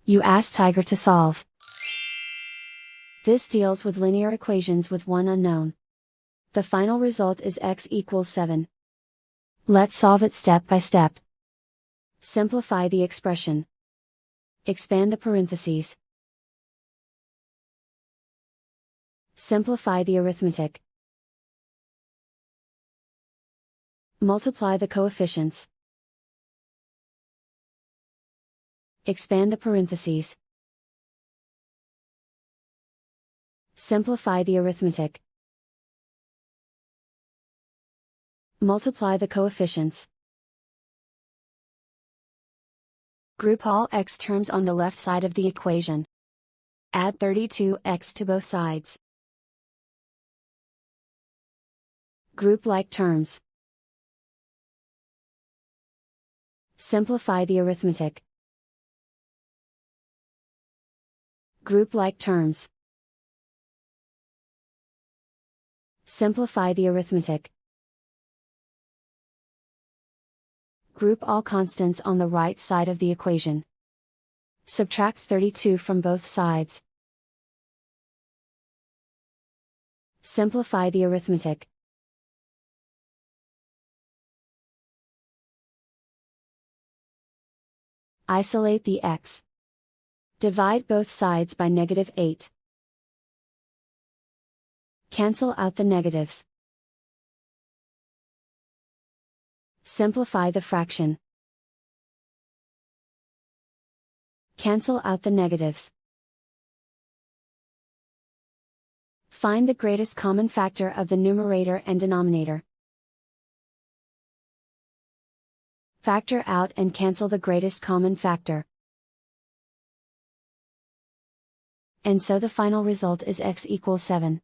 You ask Tiger to solve. This deals with linear equations with one unknown. The final result is x equals 7. Let's solve it step by step. Simplify the expression. Expand the parentheses. Simplify the arithmetic. Multiply the coefficients. Expand the parentheses. Simplify the arithmetic. Multiply the coefficients. Group all x terms on the left side of the equation. Add 32x to both sides. Group like terms. Simplify the arithmetic. Group like terms. Simplify the arithmetic. Group all constants on the right side of the equation. Subtract 32 from both sides. Simplify the arithmetic. Isolate the x. Divide both sides by -8. Cancel out the negatives. Simplify the fraction. Cancel out the negatives. Find the greatest common factor of the numerator and denominator. Factor out and cancel the greatest common factor. And so the final result is x equals 7.